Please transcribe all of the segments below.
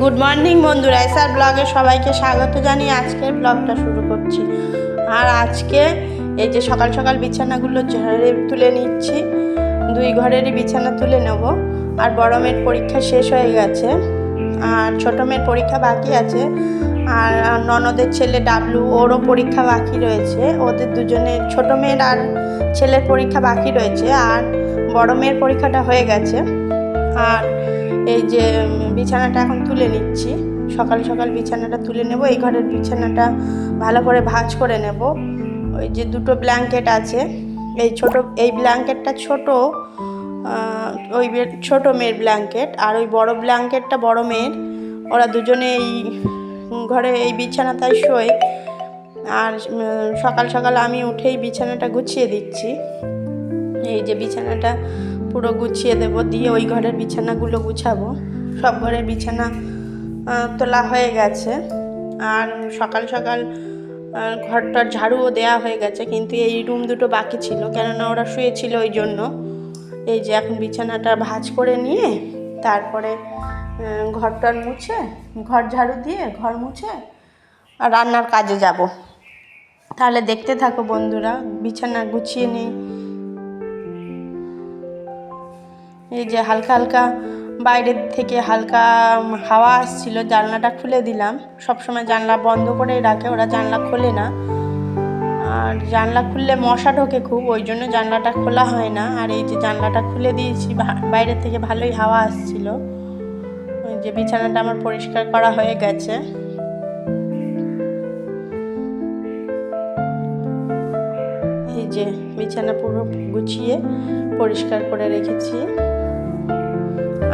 Good morning বন্ধুরা, SR ব্লগে সবাইকে স্বাগত জানিয়ে আজকের ব্লগটা শুরু করছি। আর আজকে এই যে সকাল সকাল বিছানাগুলো ঝেড়ে তুলে নিচ্ছি। দুই ঘরেরই বিছানা তুলে নেব। আর বড় মেয়ের পরীক্ষা শেষ হয়ে গেছে, আর ছোটো মেয়ের পরীক্ষা বাকি আছে। আর ননদের ছেলে ডাবলু, ওরও পরীক্ষা বাকি রয়েছে। ওদের দুজনের, ছোটো মেয়ের আর ছেলের পরীক্ষা বাকি রয়েছে, আর বড় মেয়ের পরীক্ষাটা হয়ে গেছে। আর এই যে বিছানাটা এখন তুলে নিচ্ছি, সকাল সকাল বিছানাটা তুলে নেব। এই ঘরের বিছানাটা ভালো করে ভাঁজ করে নেব। ওই যে দুটো ব্ল্যাঙ্কেট আছে, এই ব্ল্যাঙ্কেটটা ওই ছোটো মেয়ের ব্ল্যাঙ্কেট, আর ওই বড় ব্ল্যাঙ্কেটটা বড় মেয়ের। ওরা দুজনে এই ঘরে এই বিছানাটায় শোয়। আর সকাল সকাল আমি উঠেই বিছানাটা গুছিয়ে দিচ্ছি। এই যে বিছানাটা পুরো গুছিয়ে দেব, দিয়ে ওই ঘরের বিছানাগুলো গুছাবো। সব ঘরের বিছানা তোলা হয়ে গেছে। আর সকাল সকাল ঘরটার ঝাড়ুও দেয়া হয়ে গেছে, কিন্তু এই রুম দুটো বাকি ছিল, কেননা ওরা শুয়েছিল ওই জন্য। এই যে এখন বিছানাটা ভাঁজ করে নিয়ে তারপরে ঘরটার মুছে, ঘর ঝাড়ু দিয়ে ঘর মুছে আর রান্নার কাজে যাব। তাহলে দেখতে থাকো বন্ধুরা, বিছানা গুছিয়ে নিই। এই যে হালকা হালকা বাইরের থেকে হালকা হাওয়া আসছিল, জানলাটা খুলে দিলাম। সবসময় জানলা বন্ধ করেই রাখে ওরা, জানলা খোলে না। আর জানলা খুললে মশা ঢোকে খুব, ওই জন্য জানলাটা খোলা হয় না। আর এই যে জানলাটা খুলে দিয়েছি, বাইরের থেকে ভালোই হাওয়া আসছিল। ওই যে বিছানাটা আমার পরিষ্কার করা হয়ে গেছে। এই যে বিছানা পুরো গুছিয়ে পরিষ্কার করে রেখেছি।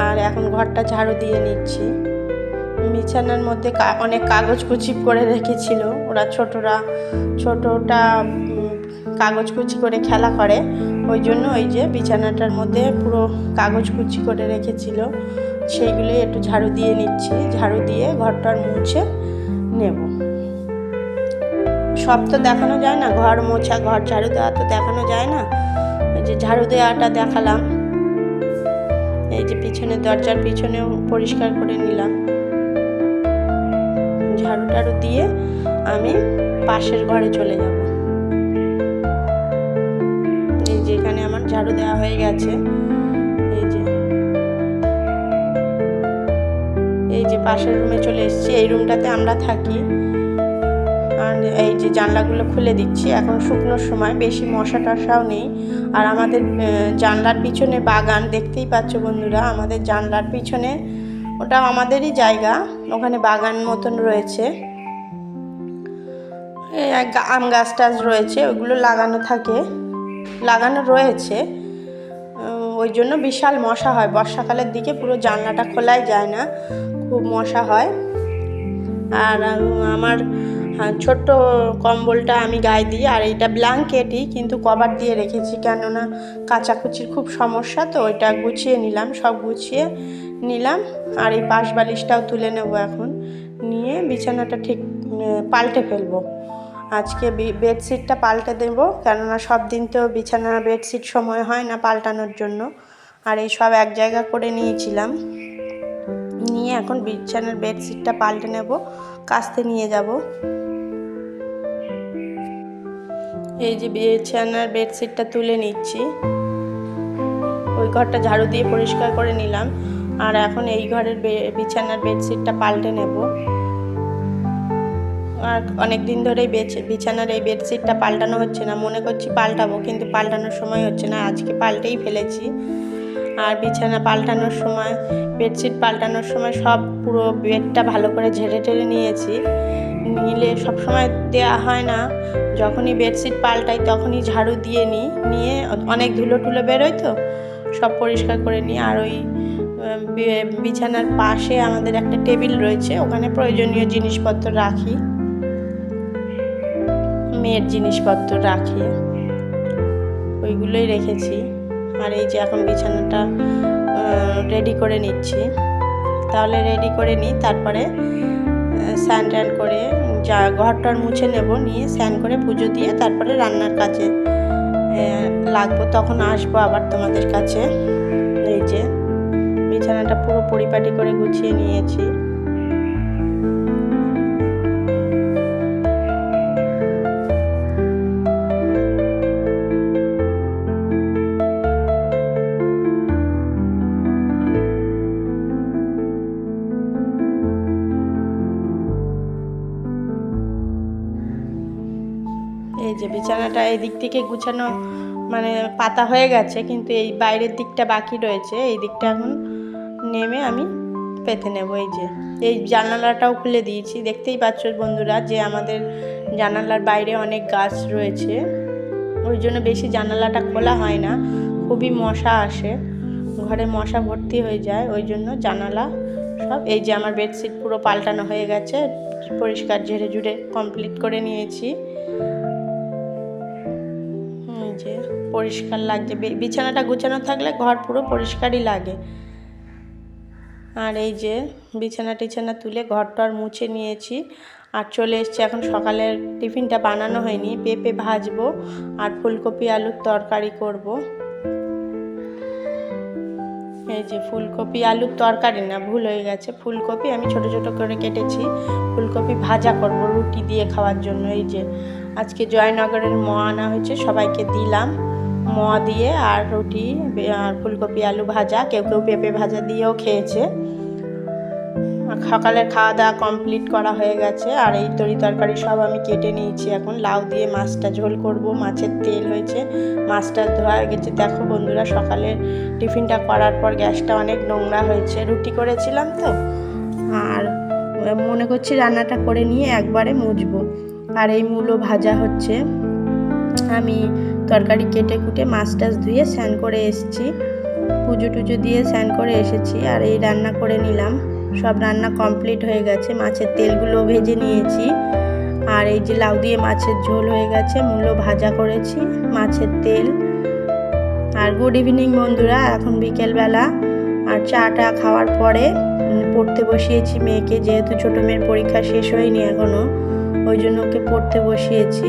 আর এখন ঘরটা ঝাড়ু দিয়ে নিচ্ছি। বিছানার মধ্যে অনেক কাগজ কুচি করে রেখেছিল ওরা, ছোটটা কাগজ কুচি করে খেলা করে, ওই জন্য ওই যে বিছানাটার মধ্যে পুরো কাগজ কুচি করে রেখেছিল, সেইগুলোই একটু ঝাড়ু দিয়ে নিচ্ছি। ঝাড়ু দিয়ে ঘরটার মুছে নেব। সব তো দেখানো যায় না, ঘর মোছা ঘর ঝাড়ু দেওয়া তো দেখানো যায় না। ওই যে ঝাড়ু দেওয়াটা দেখালাম। এই যে পিছনে, দরজার পিছনেও পরিষ্কার করে নিলাম। ঝাড়ু টাড়ু দিয়ে আমি পাশের ঘরে চলে যাব। এই যে এখানে আমার ঝাড়ু দেওয়া হয়ে গেছে। এই যে পাশের রুমে চলে এসেছি। এই রুমটাতে আমরা থাকি। আর এই যে জানলাগুলো খুলে দিচ্ছি, এখন শুকনোর সময়, বেশি মশা টশাও নেই। আর আমাদের জানলার পিছনে বাগান, দেখতেই পাচ্ছ বন্ধুরা, আমাদের জানলার পিছনে, ওটা আমাদেরই জায়গা, ওখানে বাগান মতন রয়েছে। আম গাছ টাছ রয়েছে, ওইগুলো লাগানো রয়েছে। ওই জন্য বিশাল মশা হয় বর্ষাকালের দিকে, পুরো জানলাটা খোলাই যায় না, খুব মশা হয়। আর আমার ছোট্ট কম্বলটা আমি গায়ে দিই, আর এইটা ব্ল্যাঙ্কেটই, কিন্তু কভার দিয়ে রেখেছি, কেননা কাচাকুচির খুব সমস্যা, তো ওইটা গুছিয়ে নিলাম, সব গুছিয়ে নিলাম। আর এই পাশ বালিশটাও তুলে নেব এখন, নিয়ে বিছানাটা ঠিক পাল্টে ফেলবো। আজকে বেডশিটটা পাল্টে দেব, কেননা সব দিন তো বিছানা বেডশিট সময় হয় না পাল্টানোর জন্য। আর এই সব এক জায়গা করে নিয়েছিলাম, নিয়ে এখন বিছানার বেডশিটটা পাল্টে নেব, কাচতে নিয়ে যাব। এই যে বিছানার বেডশিটটা তুলে নিচ্ছি। ওই ঘরটা ঝাড়ু দিয়ে পরিষ্কার করে নিলাম, আর এখন এই ঘরের বিছানার বেডশিটটা পাল্টে নেব। আর অনেক দিন ধরেই বিছানার এই বেডশিটটা পাল্টানো হচ্ছে না, মনে করছি পাল্টাবো, কিন্তু পাল্টানোর সময় হচ্ছে না। আজকে পাল্টেই ফেলেছি। আর বিছানা পাল্টানোর সময়, বেডশিট পাল্টানোর সময় সব পুরো বেডটা ভালো করে ঝেড়ে টেড়ে নিয়েছি। নিলে সবসময় দেওয়া হয় না, যখনই বেডশিট পাল্টাই তখনই ঝাড়ু দিয়ে নিয়ে অনেক ধুলো টুলো বেরোয়, তো সব পরিষ্কার করে নিই। আর ওই বিছানার পাশে আমাদের একটা টেবিল রয়েছে, ওখানে প্রয়োজনীয় জিনিসপত্র রাখি, মেয়ের জিনিসপত্র রাখি, ওইগুলোই রেখেছি। আর এই যে এখন বিছানাটা রেডি করে নিচ্ছি। তাহলে রেডি করে নিই, তারপরে স্নান টান করে ঘরটার মুছে নেব, নিয়ে স্নান করে পুজো দিয়ে তারপরে রান্নার কাজে লাগবো, তখন আসবো আবার তোমাদের কাছে। এই যে বিছানাটা পুরো পরিপাটি করে গুছিয়ে নিয়েছি। এই যে বিছানাটা এই দিক থেকে গুছানো মানে পাতা হয়ে গেছে, কিন্তু এই বাইরের দিকটা বাকি রয়েছে। এই দিকটা এখন নেমে আমি পেতে নেব। এই জানালাটাও খুলে দিয়েছি। দেখতেই পাচ্ছ বন্ধুরা যে আমাদের জানালার বাইরে অনেক গাছ রয়েছে, ওই জন্য বেশি জানালাটা খোলা হয় না, খুবই মশা আসে, ঘরে মশা ভর্তি হয়ে যায়, ওই জন্য জানালা সব। এই যে আমার বেডশিট পুরো পাল্টানো হয়ে গেছে, পরিষ্কার ঝেড়ে ঝুড়ে কমপ্লিট করে নিয়েছি। যে পরিষ্কার লাগছে, বিছানাটা গুছানো থাকলে ঘর পুরো পরিষ্কারই লাগে। আর এই যে বিছানা তুলে ঘরটার মুছে নিয়েছি আর চলে এসেছি। এখন সকালের টিফিনটা বানানো হয়নি, পেঁপে ভাজবো আর ফুলকপি আলুর তরকারি করব। এই যে ফুলকপি আলুর তরকারি না, ভুল হয়ে গেছে, ফুলকপি আমি ছোট ছোট করে কেটেছি, ফুলকপি ভাজা করব রুটি দিয়ে খাওয়ার জন্য। এই যে আজকে জয়নগরের আনা হয়েছে, সবাইকে দিলাম দিয়ে, আর রুটি আর ফুলকপি আলু ভাজা, কেউ কেউ পেঁপে ভাজা দিয়েও খেয়েছে। সকালের খাওয়া দাওয়া কমপ্লিট করা হয়ে গেছে। আর এই তরকারি সব আমি কেটে নিয়েছি। এখন লাউ দিয়ে মাছটা ঝোল করব, মাছের তেল হয়েছে, মাছটা ধোয়া হয়ে গেছে। দেখো বন্ধুরা, সকালের টিফিনটা করার পর গ্যাসটা অনেক নোংরা হয়েছে, রুটি করেছিলাম তো, আর মনে করছি রান্নাটা করে নিয়ে একবারে মুছবো। আর এই মূলো ভাজা হচ্ছে, আমি তরকারি কেটে কুটে মাছ টাছ ধুয়ে স্নান করে এসেছি, পুজো টুজো দিয়ে স্নান করে এসেছি। আর এই রান্না করে নিলাম, সব রান্না কমপ্লিট হয়ে গেছে। মাছের তেলগুলো ভেজে নিয়েছি। আর এই যে লাউ দিয়ে মাছের ঝোল হয়ে গেছে, মূলো ভাজা করেছি, মাছের তেল। আর গুড ইভিনিং বন্ধুরা, এখন বিকেলবেলা। আর চাটা খাওয়ার পরে পড়তে বসিয়েছি মেয়েকে, যেহেতু ছোটো মেয়ের পরীক্ষা শেষ হয়নি এখনও, ওই জন্য ওকে পড়তে বসিয়েছি।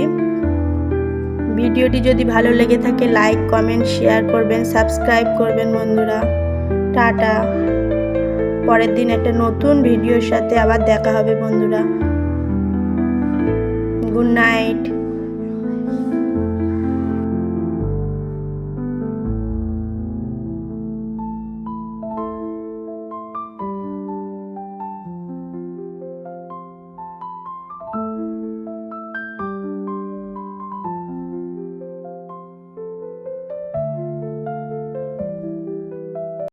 ভিডিওটি যদি ভালো লেগে থাকে লাইক কমেন্ট শেয়ার করবেন, সাবস্ক্রাইব করবেন বন্ধুরা। টাটা, পরের দিন একটা নতুন ভিডিওর সাথে আবার দেখা হবে বন্ধুরা। Good night.